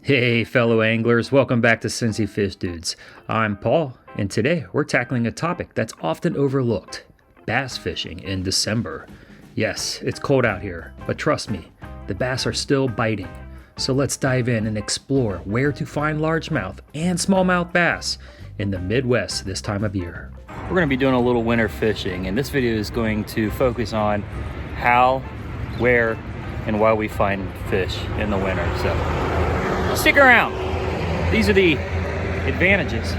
Hey fellow anglers, welcome back to Cincy Fish Dudes. I'm Paul, and today we're tackling a topic that's often overlooked, bass fishing in December. Yes, it's cold out here, but trust me, the bass are still biting. So let's dive in and explore where to find largemouth and smallmouth bass in the Midwest this time of year. We're going to be doing a little winter fishing, and this video is going to focus on how, where, and why we find fish in the winter. So stick around. These are the advantages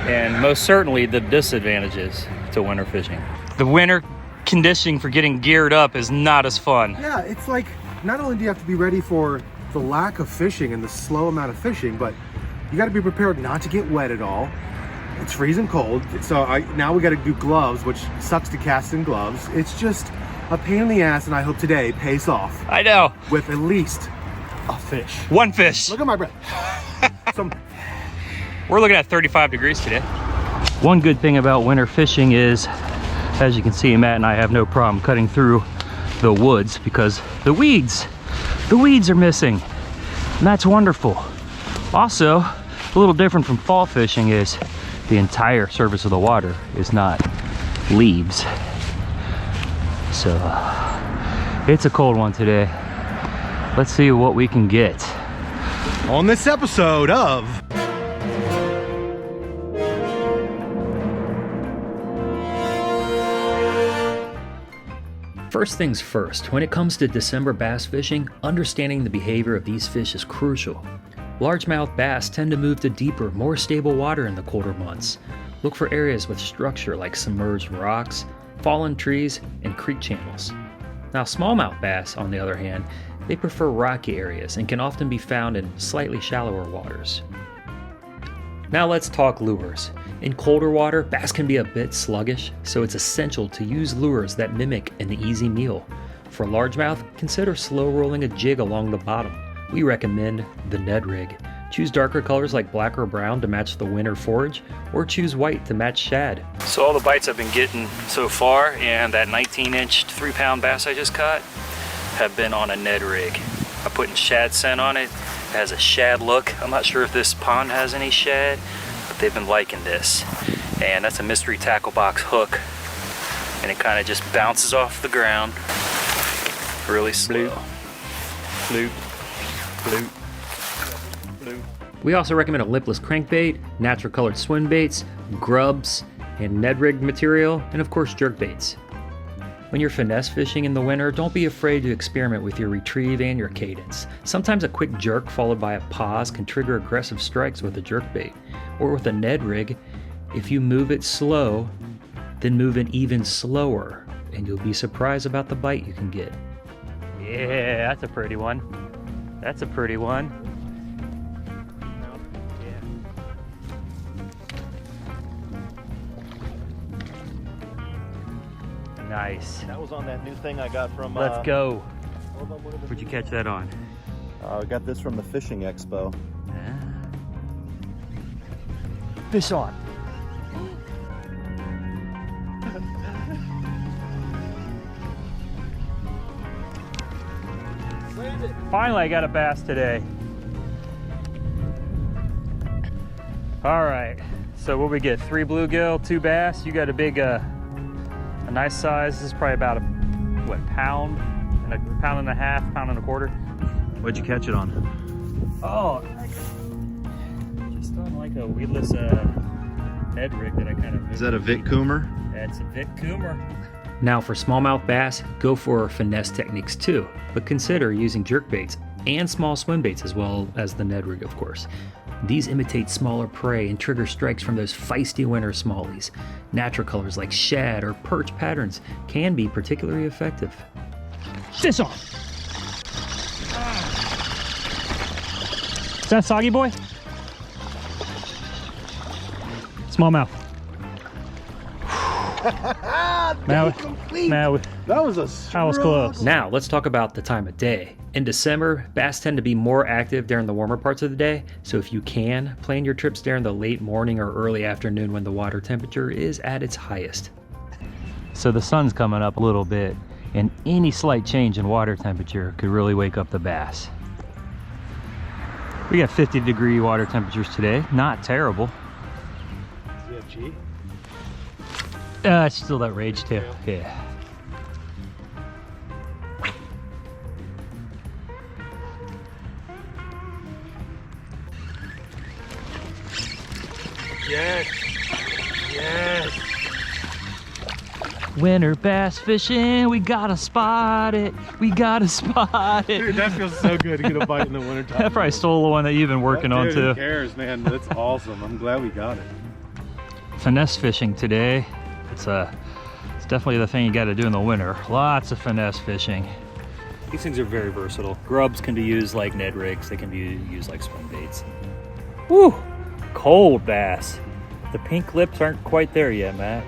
and most certainly the disadvantages to winter fishing. The winter conditioning for getting geared up is not as fun. Yeah, it's like not only do you have to be ready for the lack of fishing and the slow amount of fishing, but you got to be prepared not to get wet at all. It's freezing cold, so now we got to do gloves, which sucks to cast in gloves. It's just a pain in the ass, and I hope today pays off. I know. With at least a fish. One fish. Look at my breath. We're looking at 35 degrees today. One good thing about winter fishing is, as you can see, Matt and I have no problem cutting through the woods because the weeds are missing, and that's wonderful. Also, a little different from fall fishing is the entire surface of the water is not leaves. So it's a cold one today. Let's see what we can get on this episode of First things first, when it comes to December bass fishing, understanding the behavior of these fish is crucial. Largemouth bass tend to move to deeper, more stable water in the colder months. Look for areas with structure like submerged rocks, fallen trees, and creek channels. Now smallmouth bass, on the other hand, they prefer rocky areas and can often be found in slightly shallower waters. Now let's talk lures. In colder water, bass can be a bit sluggish, so it's essential to use lures that mimic an easy meal. For largemouth, consider slow rolling a jig along the bottom. We recommend the Ned rig. Choose darker colors like black or brown to match the winter forage, or choose white to match shad. So all the bites I've been getting so far, and that 19-inch 3-pound bass I just caught, have been on a Ned rig. I'm putting shad scent on it. It has a shad look. I'm not sure if this pond has any shad, but they've been liking this. And that's a mystery tackle box hook, and it kind of just bounces off the ground really slow. Bloop, bloop, bloop. We also recommend a lipless crankbait, natural colored swim baits, grubs, and Ned rig material, and of course jerk baits. When you're finesse fishing in the winter, don't be afraid to experiment with your retrieve and your cadence. Sometimes a quick jerk followed by a pause can trigger aggressive strikes with a jerk bait. Or with a Ned rig, if you move it slow, then move it even slower, and you'll be surprised about the bite you can get. Yeah, that's a pretty one. That's a pretty one. Yeah. Nice. That was on that new thing I got from... Let's go. Where'd you catch that on? I got this from the Fishing Expo. Fish on. Finally, I got a bass today. All right, so what we get? 3 bluegill, 2 bass. You got a big, a nice size. This is probably about a, what, pound and a half, pound and a quarter. What'd you catch it on? Oh, just on like a weedless Ned rig that I kind of... Is that a Vic Coomer? That's a Vic Coomer. Now for smallmouth bass, go for finesse techniques too, but consider using jerk baits and small swim baits as well as the Ned rig, of course. These imitate smaller prey and trigger strikes from those feisty winter smallies. Natural colors like shad or perch patterns can be particularly effective. Fish on! Is that a soggy boy? Smallmouth. That was close. Now let's talk about the time of day. In December, bass tend to be more active during the warmer parts of the day, so if you can, plan your trips during the late morning or early afternoon when the water temperature is at its highest. So the sun's coming up a little bit, and any slight change in water temperature could really wake up the bass. We got 50-degree water temperatures today. Not terrible. Yeah, G. It's still that rage too. Yeah. Yes. Yes. Winter bass fishing, we gotta spot it. We gotta spot it. Dude, that feels so good to get a bite in the wintertime. I probably stole the one that you've been working on Dude, too. Who cares, man? That's awesome. I'm glad we got it. Finesse fishing today. It's definitely the thing you got to do in the winter. Lots of finesse fishing. These things are very versatile. Grubs can be used like Ned rigs. They can be used like swim baits. Woo! Cold bass. The pink lips aren't quite there yet, Matt.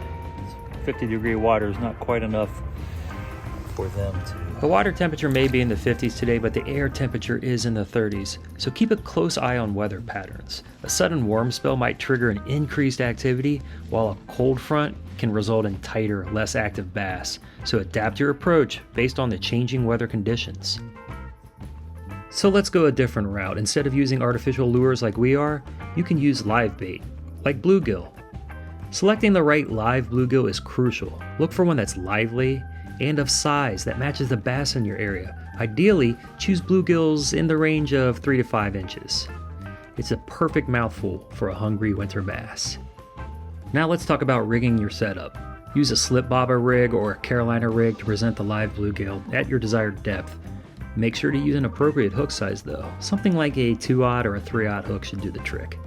50-degree water is not quite enough for them to... The water temperature may be in the 50s today, but the air temperature is in the 30s, so keep a close eye on weather patterns. A sudden warm spell might trigger an increased activity, while a cold front can result in tighter, less active bass, so adapt your approach based on the changing weather conditions. So let's go a different route. Instead of using artificial lures like we are, you can use live bait, like bluegill. Selecting the right live bluegill is crucial. Look for one that's lively and of size that matches the bass in your area. Ideally, choose bluegills in the range of 3 to 5 inches. It's a perfect mouthful for a hungry winter bass. Now let's talk about rigging your setup. Use a slip bobber rig or a Carolina rig to present the live bluegill at your desired depth. Make sure to use an appropriate hook size though. Something like a 2/0 or a 3/0 hook should do the trick.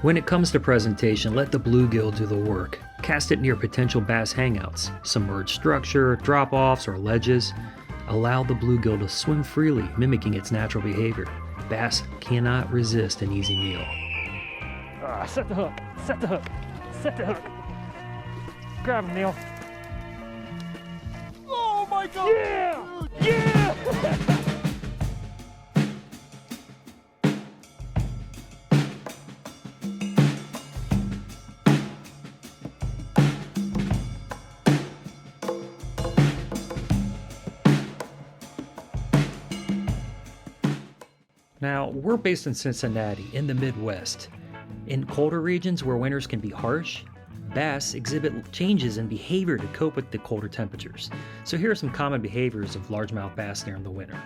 When it comes to presentation, let the bluegill do the work. Cast it near potential bass hangouts, submerged structure, drop-offs, or ledges. Allow the bluegill to swim freely, mimicking its natural behavior. Bass cannot resist an easy meal. Set the hook, set the hook, set the hook. Grab him, Neil. Oh my God! Yeah! Yeah! Now, we're based in Cincinnati, in the Midwest. In colder regions where winters can be harsh, bass exhibit changes in behavior to cope with the colder temperatures. So here are some common behaviors of largemouth bass during the winter.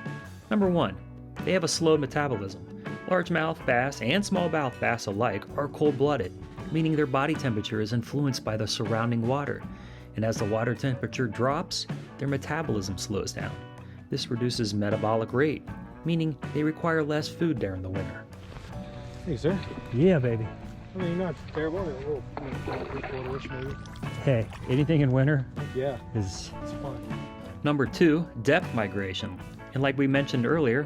Number 1, they have a slow metabolism. Largemouth bass and smallmouth bass alike are cold-blooded, meaning their body temperature is influenced by the surrounding water. And as the water temperature drops, their metabolism slows down. This reduces metabolic rate, meaning they require less food during the winter. Hey, sir. Yeah, baby. I mean, not terrible. A little 3/4-ish maybe. Hey, anything in winter Yeah, is... it's fun. Number 2, depth migration. And like we mentioned earlier,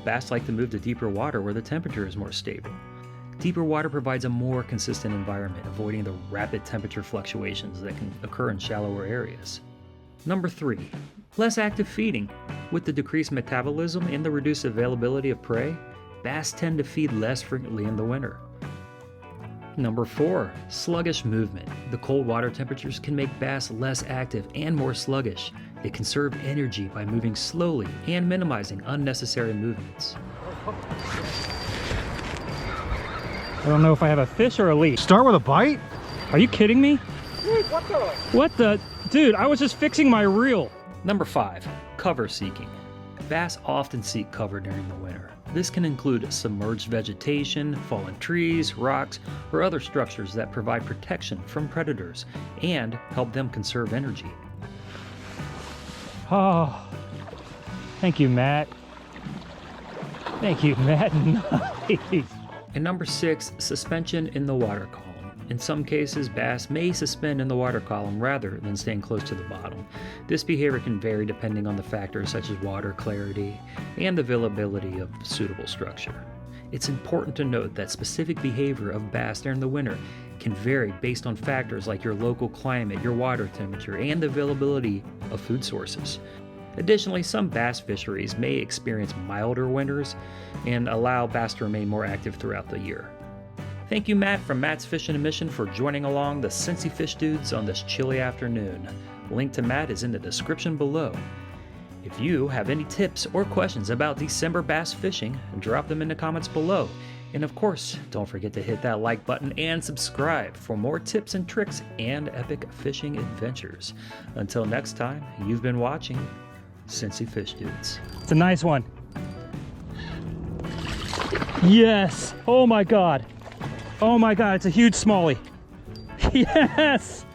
bass like to move to deeper water where the temperature is more stable. Deeper water provides a more consistent environment, avoiding the rapid temperature fluctuations that can occur in shallower areas. Number 3, less active feeding. With the decreased metabolism and the reduced availability of prey, bass tend to feed less frequently in the winter. Number 4, sluggish movement. The cold water temperatures can make bass less active and more sluggish. They conserve energy by moving slowly and minimizing unnecessary movements. I don't know if I have a fish or a leash. Start with a bite? Are you kidding me? Dude, what the? What the? Dude, I was just fixing my reel. Number 5, cover seeking. Bass often seek cover during the winter. This can include submerged vegetation, fallen trees, rocks, or other structures that provide protection from predators and help them conserve energy. Oh, thank you, Matt. Thank you, Matt. Nice. And number 6, suspension in the water column. In some cases, bass may suspend in the water column rather than staying close to the bottom. This behavior can vary depending on the factors such as water clarity and the availability of suitable structure. It's important to note that specific behavior of bass during the winter can vary based on factors like your local climate, your water temperature, and the availability of food sources. Additionally, some bass fisheries may experience milder winters and allow bass to remain more active throughout the year. Thank you, Matt from Matt's Fishing and Mission, for joining along the Cincy Fish Dudes on this chilly afternoon. Link to Matt is in the description below. If you have any tips or questions about December bass fishing, drop them in the comments below. And of course, don't forget to hit that like button and subscribe for more tips and tricks and epic fishing adventures. Until next time, you've been watching Cincy Fish Dudes. It's a nice one. Yes. Oh my God. Oh my God, it's a huge smallie. Yes.